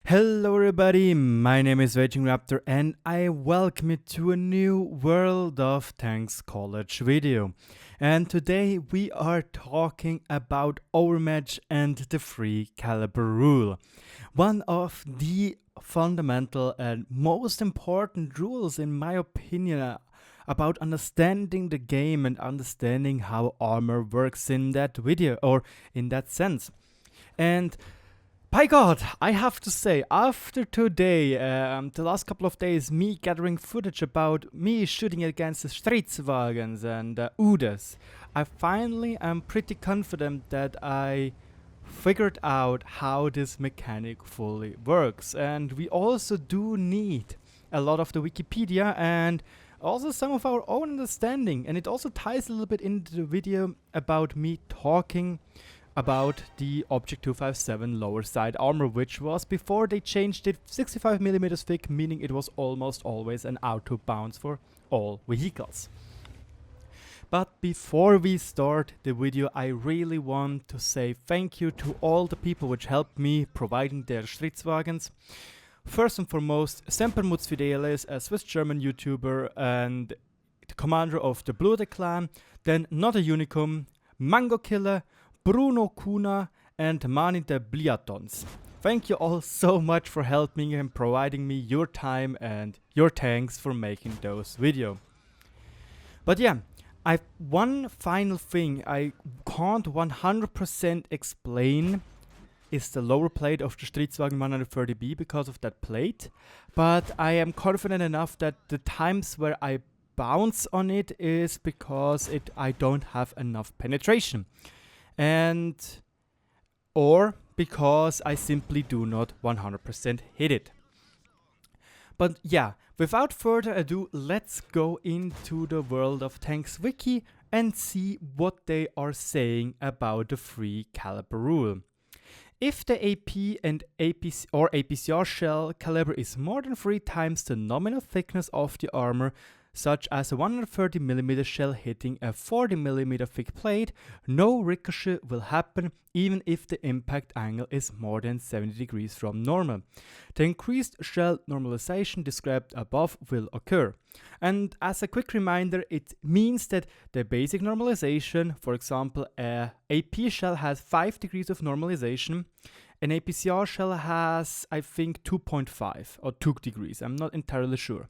Hello everybody, my name is RagingRaptor and I welcome you to a new World of Tanks College video. And today we are talking about Overmatch and the free caliber rule. One of the fundamental and most important rules in my opinion about understanding the game and understanding how armor works in that video or in that sense. And by God, I have to say, after today, the last couple of days, me gathering footage about me shooting against the Stridswagens and Udes, I finally am pretty confident that I figured out how this mechanic fully works. And we also do need a lot of the Wikipedia and also some of our own understanding. And it also ties a little bit into the video about me talking about the Object 257 lower side armor, which was before they changed it 65mm thick, meaning it was almost always an auto bounce for all vehicles. But before we start the video, I really want to say thank you to all the people which helped me providing their Stridswagens. First and foremost, Sempermutz Fidelis, a Swiss-German YouTuber and the commander of the Blude clan, then Not a Unicum, Mango Killer, Bruno Kuna and Mani the Bliatons. Thank you all so much for helping and providing me your time and your thanks for making those videos. But yeah, one final thing I can't 100% explain is the lower plate of the Stridswagen 130B because of that plate, but I am confident enough that the times where I bounce on it is because I don't have enough penetration. Or because I simply do not 100% hit it. But yeah, without further ado, let's go into the World of Tanks wiki and see what they are saying about the free caliber rule. If the AP and APCR shell caliber is more than 3 times the nominal thickness of the armor, such as a 130mm shell hitting a 40mm thick plate, no ricochet will happen even if the impact angle is more than 70 degrees from normal. The increased shell normalization described above will occur. And as a quick reminder, it means that the basic normalization, for example, a AP shell has 5 degrees of normalization, an APCR shell has, I think, 2.5 or 2 degrees, I'm not entirely sure,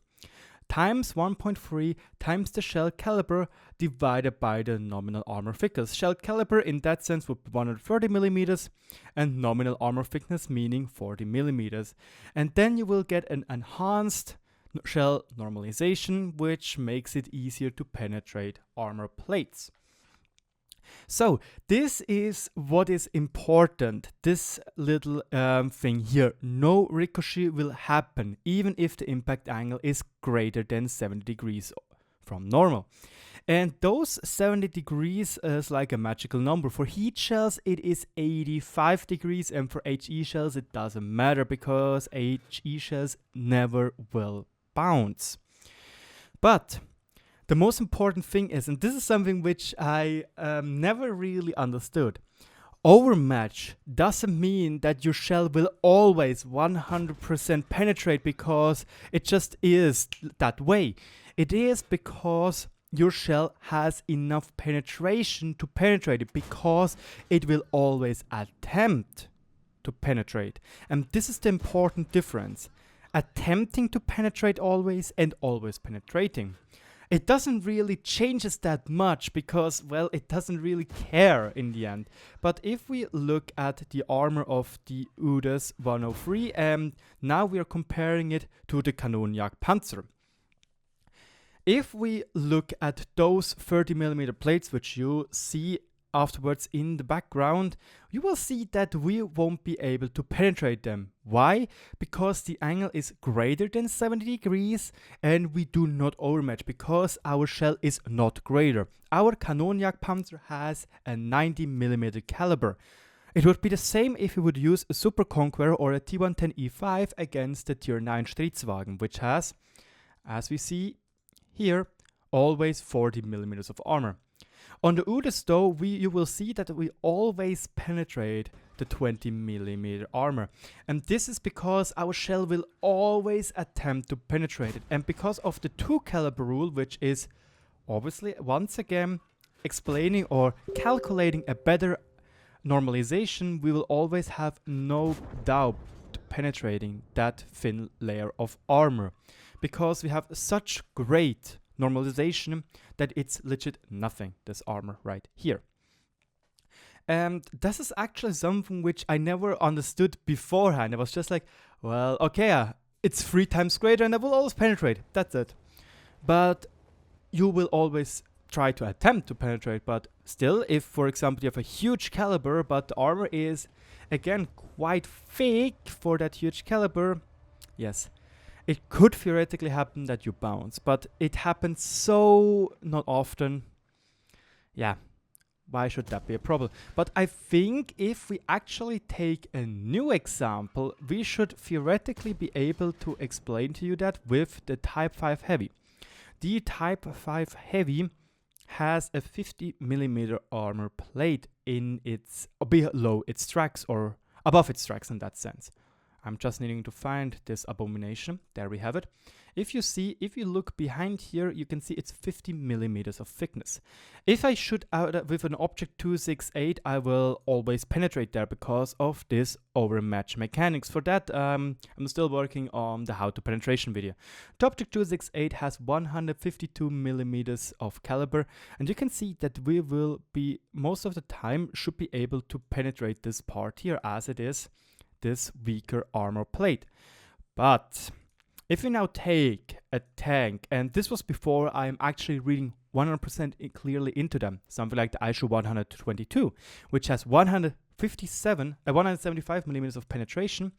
times 1.3 times the shell caliber divided by the nominal armor thickness. Shell caliber in that sense would be 130mm and nominal armor thickness meaning 40mm. And then you will get an enhanced shell normalization, which makes it easier to penetrate armor plates. So this is what is important, this little thing here. No ricochet will happen even if the impact angle is greater than 70 degrees from normal. And those 70 degrees is like a magical number. For heat shells it is 85 degrees and for HE shells it doesn't matter because HE shells never will bounce. But the most important thing is, and this is something which I never really understood, overmatch doesn't mean that your shell will always 100% penetrate because it just is that way. It is because your shell has enough penetration to penetrate it, because it will always attempt to penetrate. And this is the important difference. Attempting to penetrate always and always penetrating. It doesn't really changes that much because, well, it doesn't really care in the end. But if we look at the armor of the Udes 103, and now we are comparing it to the Kanonjagdpanzer. If we look at those 30mm plates, which you see afterwards in the background, you will see that we won't be able to penetrate them. Why? Because the angle is greater than 70 degrees and we do not overmatch because our shell is not greater. Our Kanonjagdpanzer has a 90mm caliber. It would be the same if we would use a Super Conqueror or a T110E5 against the Tier 9 Stridswagen, which has, as we see here, always 40mm of armor. On the Udes though, you will see that we always penetrate the 20mm armor. And this is because our shell will always attempt to penetrate it. And because of the 2 caliber rule, which is obviously once again explaining or calculating a better normalization, we will always have no doubt penetrating that thin layer of armor, because we have such great normalization that it's legit nothing, this armor right here. And this is actually something which I never understood beforehand. I was just like, well, okay, it's 3 times greater and I will always penetrate, that's it. But you will always try to attempt to penetrate, but still, if for example you have a huge caliber but the armor is again quite thick for that huge caliber, yes, it could theoretically happen that you bounce, but it happens so not often. Yeah, why should that be a problem? But I think if we actually take a new example, we should theoretically be able to explain to you that with the Type 5 Heavy. The Type 5 Heavy has a 50mm armor plate in its below its tracks, or above its tracks in that sense. I'm just needing to find this abomination. There we have it. If you look behind here, you can see it's 50mm of thickness. If I shoot out with an Object 268, I will always penetrate there because of this overmatch mechanics. For that, I'm still working on the how to penetration video. The Object 268 has 152mm of caliber, and you can see that we will be, most of the time, should be able to penetrate this part here, as it is this weaker armor plate. But if we now take a tank, and this was before I'm actually reading 100% clearly into them, something like the youuuu 122, which has 175mm of penetration,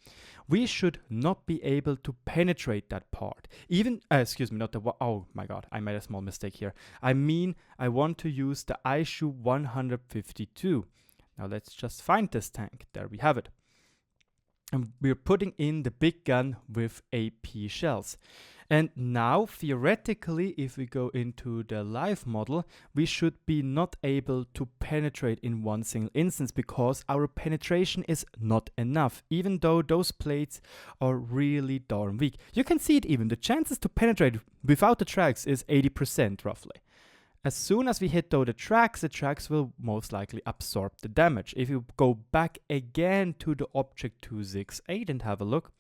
we should not be able to penetrate that part. Even, excuse me, not the, oh my god, I made a small mistake here. I mean, I want to use the youuuu 152. Now let's just find this tank. There we have it. And we're putting in the big gun with AP shells. And now, theoretically, if we go into the live model, we should be not able to penetrate in one single instance because our penetration is not enough, even though those plates are really darn weak. You can see it even. The chances to penetrate without the tracks is 80% roughly. As soon as we hit though the tracks will most likely absorb the damage. If you go back again to the Object 268 and have a look,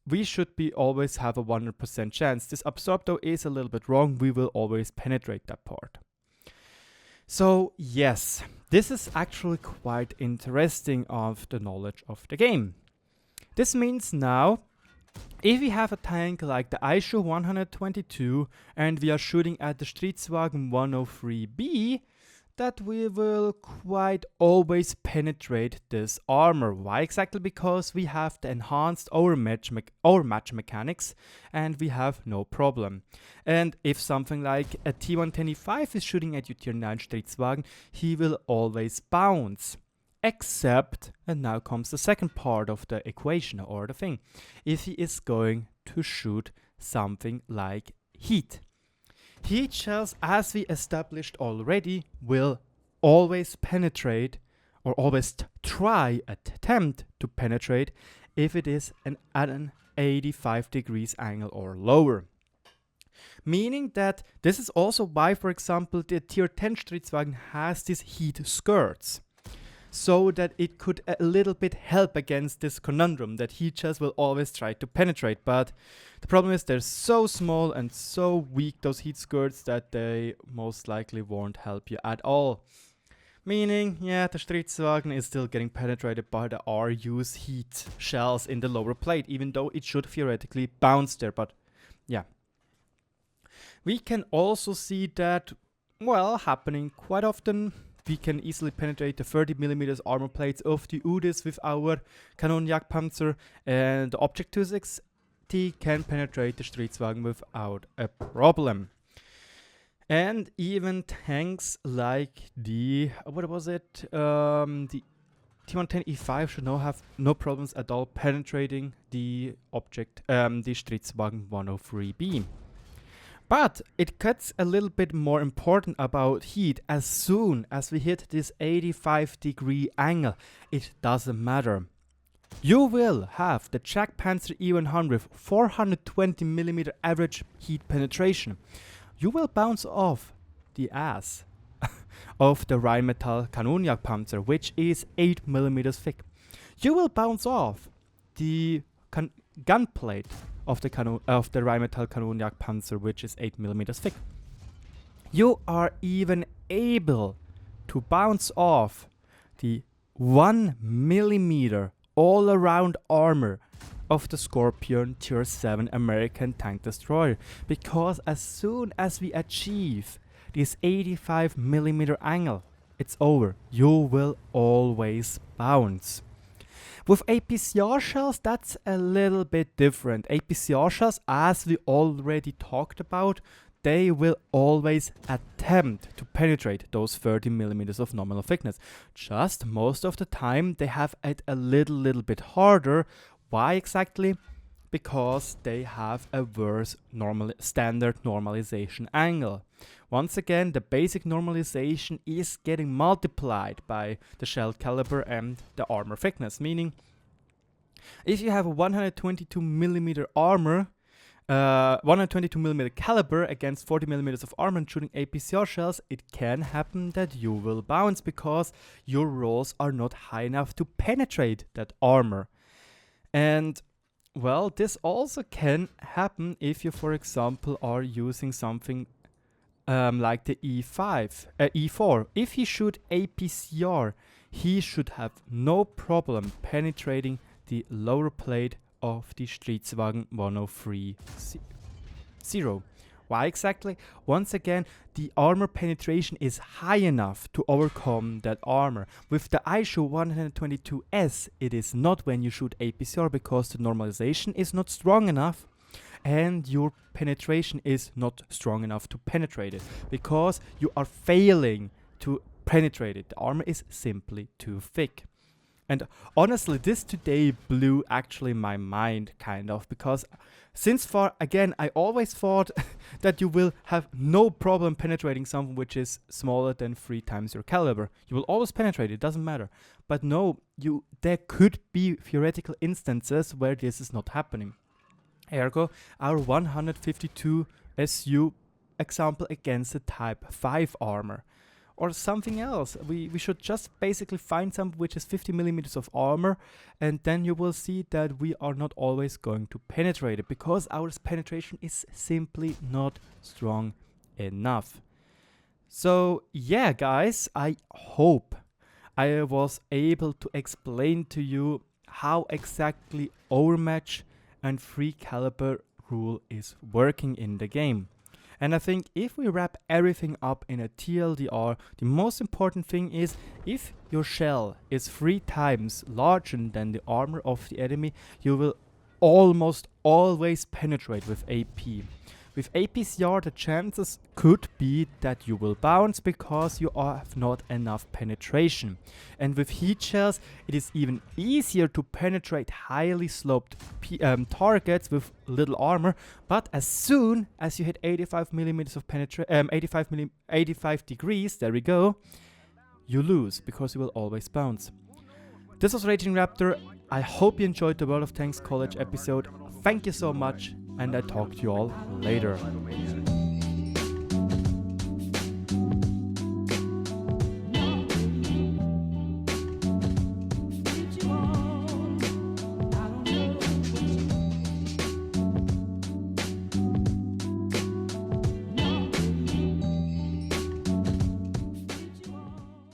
we should be always have a 100% chance. This absorb though is a little bit wrong. We will always penetrate that part. So yes, this is actually quite interesting of the knowledge of the game. This means now, if we have a tank like the youuuu 122 and we are shooting at the Stridswagen 103B, that we will quite always penetrate this armor. Why exactly? Because we have the enhanced overmatch mechanics and we have no problem. And if something like a T125 is shooting at your tier 9 Stridswagen, he will always bounce. Except, and now comes the second part of the equation or the thing, if he is going to shoot something like heat. Heat shells, as we established already, will always penetrate or always attempt to penetrate if it is at an 85 degrees angle or lower. Meaning that this is also why, for example, the tier 10 Stridswagen has these heat skirts, so that it could a little bit help against this conundrum that heat shells will always try to penetrate. But the problem is they're so small and so weak, those heat skirts, that they most likely won't help you at all. Meaning, yeah, the Stridswagen is still getting penetrated by the RU's heat shells in the lower plate, even though it should theoretically bounce there. But yeah. We can also see that, well, happening quite often. We can easily penetrate the 30mm armor plates of the UDIS with our Kanonjagdpanzer, and the Object 260 can penetrate the Stridswagen without a problem. And even tanks like the, what was it, the T110E5 should now have no problems at all penetrating the Stridswagen 103B. But it gets a little bit more important about heat. As soon as we hit this 85-degree angle, it doesn't matter. You will have the Jack Panzer E100 with 420mm average heat penetration. You will bounce off the ass of the Rheinmetall Kanonjagdpanzer, which is 8mm thick. You will bounce off the gunplate of the Rheinmetall Kanonjagdpanzer, which is 8mm thick. You are even able to bounce off the 1mm all-around armor of the Scorpion Tier 7 American tank destroyer, because as soon as we achieve this 85mm angle, it's over. You will always bounce. With APCR shells, that's a little bit different. APCR shells, as we already talked about, they will always attempt to penetrate those 30mm of nominal thickness. Just most of the time they have it a little bit harder. Why exactly? Because they have a worse standard normalization angle. Once again, the basic normalization is getting multiplied by the shell caliber and the armor thickness, meaning if you have a 122mm armor, 122mm caliber against 40mm of armor and shooting APCR shells, it can happen that you will bounce because your rolls are not high enough to penetrate that armor. And well, this also can happen if you, for example, are using something like the E4. If he shoot APCR, he should have no problem penetrating the lower plate of the Stridswagen 103-0. Why exactly? Once again, the armor penetration is high enough to overcome that armor. With the ISHU 122S, it is not when you shoot APCR because the normalization is not strong enough and your penetration is not strong enough to penetrate it because you are failing to penetrate it. The armor is simply too thick. And honestly, this today blew actually my mind kind of, because since far, again, I always thought that you will have no problem penetrating something which is smaller than 3 times your caliber. You will always penetrate, it doesn't matter. But no, there could be theoretical instances where this is not happening. Ergo, our 152 SU example against the Type 5 armor. Or something else. We should just basically find something which is 50mm of armor, and then you will see that we are not always going to penetrate it because our penetration is simply not strong enough. So yeah, guys, I hope I was able to explain to you how exactly Overmatch and free caliber rule is working in the game. And I think if we wrap everything up in a TLDR, the most important thing is if your shell is 3 times larger than the armor of the enemy, you will almost always penetrate with AP. With APCR, the chances could be that you will bounce because you have not enough penetration. And with heat shells, it is even easier to penetrate highly sloped targets with little armor. But as soon as you hit 85mm of 85 degrees, there we go, you lose because you will always bounce. This was RagingRaptor. I hope you enjoyed the World of Tanks College episode. Thank you so much, and I talk to you all later.